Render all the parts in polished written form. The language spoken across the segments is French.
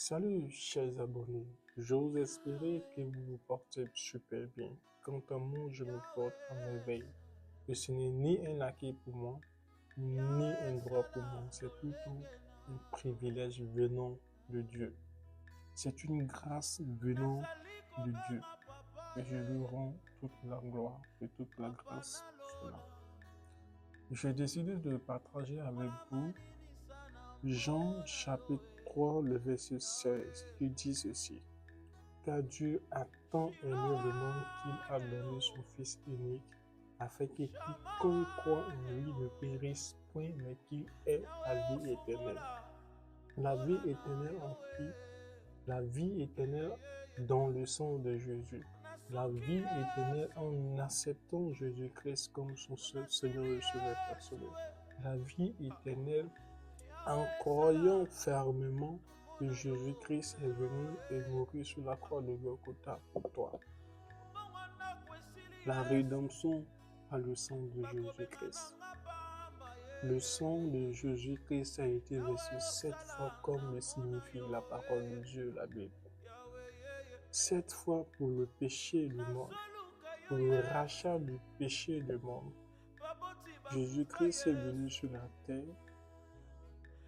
Salut, chers abonnés. J'ose espérer que vous vous portez super bien. Quant à moi, je me porte à merveille. Et ce n'est ni un acquis pour moi, ni un droit pour moi. C'est plutôt un privilège venant de Dieu. C'est une grâce venant de Dieu. Et je lui rends toute la gloire et toute la grâce pour cela. J'ai décidé de partager avec vous Jean chapitre 3, le verset 16, qui dit ceci. Car Dieu a tant aimé le monde qu'il a donné son Fils unique, afin que quiconque croit en lui ne périsse point, mais qu'il ait la vie éternelle. La vie éternelle en qui? La vie éternelle dans le sang de Jésus. La vie éternelle en acceptant Jésus-Christ comme son seul Seigneur et Sauveur personnel. La vie éternelle en croyant fermement que Jésus-Christ est venu et mouru sur la croix de Golgotha pour toi. La rédemption par le sang de Jésus-Christ. Le sang de Jésus-Christ a été versé 7 fois comme le signifie la parole de Dieu, la Bible. 7 fois pour le péché du monde, pour le rachat du péché du monde. Jésus-Christ est venu sur la terre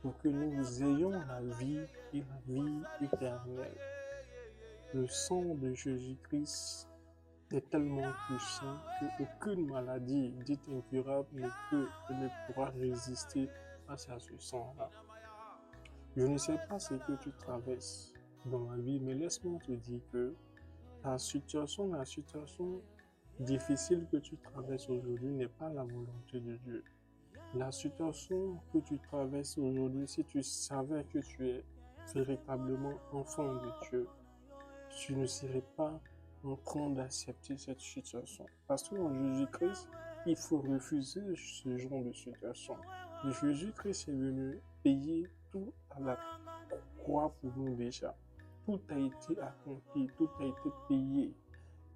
pour que nous ayons la vie et la vie éternelle. Le sang de Jésus-Christ est tellement puissant qu'aucune maladie dite incurable ne pourra résister face à ce sang-là. Je ne sais pas ce que tu traverses dans la vie, mais laisse-moi te dire que la situation difficile que tu traverses aujourd'hui n'est pas la volonté de Dieu. La situation que tu traverses aujourd'hui, si tu savais que tu es véritablement enfant de Dieu, tu ne serais pas en train d'accepter cette situation. Parce que en Jésus-Christ, il faut refuser ce genre de situation. Jésus-Christ est venu payer tout à la croix pour nous déjà. Tout a été accompli, tout a été payé.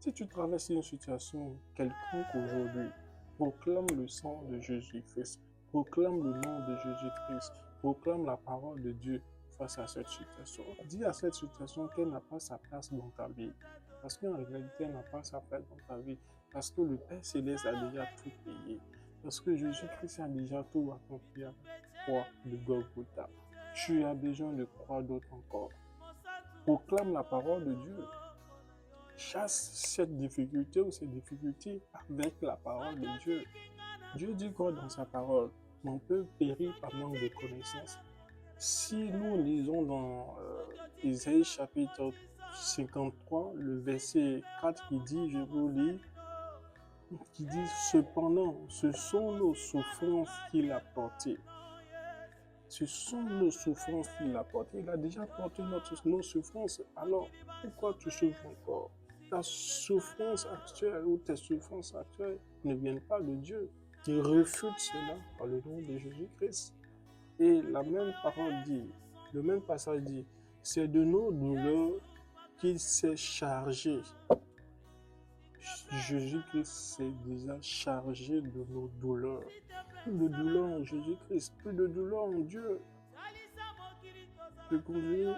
Si tu traverses une situation quelconque aujourd'hui, proclame le sang de Jésus-Christ, proclame le nom de Jésus-Christ, proclame la parole de Dieu face à cette situation. Dis à cette situation qu'elle n'a pas sa place dans ta vie, parce qu'en réalité, elle n'a pas sa place dans ta vie, parce que le Père Céleste a déjà tout payé, parce que Jésus-Christ a déjà tout accompli à la croix de Golgotha. Tu as besoin de croire d'autres encore. Proclame la parole de Dieu. Chasse cette difficulté ou ces difficultés avec la parole de Dieu. Dieu dit quoi dans sa parole? On peut périr par manque de connaissance. Si nous lisons dans Isaïe chapitre 53, le verset 4 qui dit, je vous lis, qui dit, cependant, ce sont nos souffrances qu'il a portées. Ce sont nos souffrances qu'il a portées. Il a déjà porté nos souffrances. Alors, pourquoi tu souffres encore? Ta souffrance actuelle ou tes souffrances actuelles ne viennent pas de Dieu. Tu refutes cela par le nom de Jésus-Christ. Et la même parole dit, le même passage dit, c'est de nos douleurs qu'il s'est chargé. Jésus-Christ s'est déjà chargé de nos douleurs. Plus de douleur en Jésus-Christ, plus de douleur en Dieu. Je continue.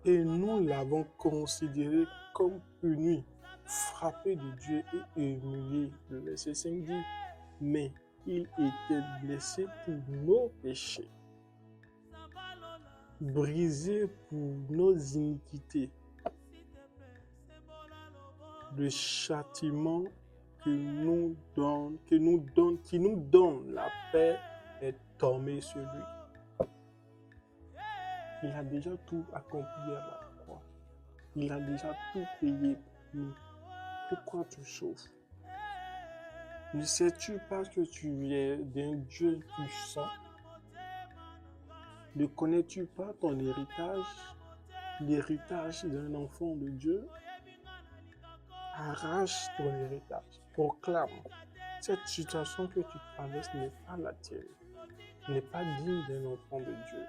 Et nous l'avons considéré comme puni, frappé de Dieu et humilié. Le verset 5 dit, mais il était blessé pour nos péchés, brisé pour nos iniquités. Le châtiment qui nous donne la paix est tombé sur lui. Il a déjà tout accompli à la croix. Il a déjà tout payé pour nous. Pourquoi tu souffres? Ne sais-tu pas que tu es d'un Dieu puissant? Ne connais-tu pas ton héritage? L'héritage d'un enfant de Dieu? Arrache ton héritage. Proclame. Cette situation que tu traverses n'est pas la tienne. N'est pas digne d'un enfant de Dieu.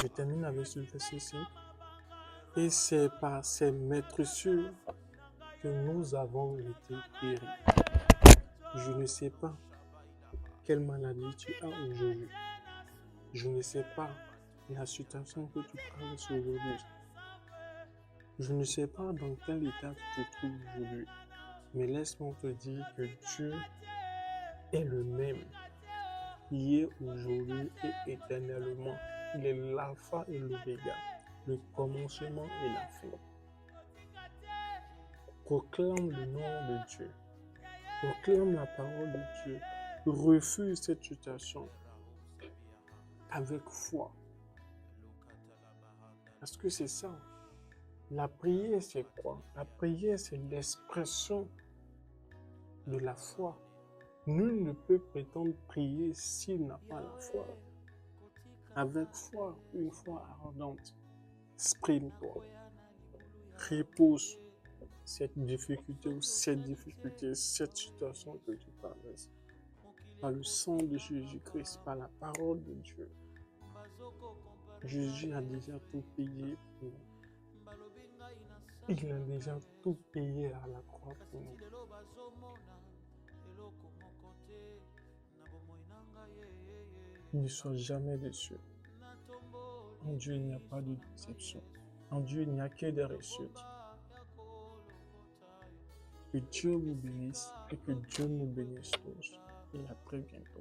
Je termine avec ce verset-ci. Et c'est par ces maîtres-sûrs que nous avons été guéris. Je ne sais pas quelle maladie tu as aujourd'hui. Je ne sais pas la situation que tu traverses aujourd'hui. Je ne sais pas dans quel état tu te trouves aujourd'hui, mais laisse-moi te dire que Dieu est le même, hier, aujourd'hui et éternellement. Il est l'alpha et l'oméga, le commencement et la fin. Proclame le nom de Dieu, proclame la parole de Dieu, refuse cette situation avec foi. Parce que c'est ça. La prière, c'est quoi? La prière, c'est l'expression de la foi. Nul ne peut prétendre prier s'il n'a pas la foi. Avec foi, une foi ardente, exprime-toi. Repose cette difficulté ou cette difficulté, cette situation que tu traverses. Par le sang de Jésus-Christ, par la parole de Dieu. Jésus a déjà tout payé pour nous. Il a déjà tout payé à la croix pour nous. Ne sois jamais déçu. En Dieu, il n'y a pas de déception. En Dieu, il n'y a que des réussites. Que Dieu vous bénisse et que Dieu nous bénisse tous. Et à très bientôt.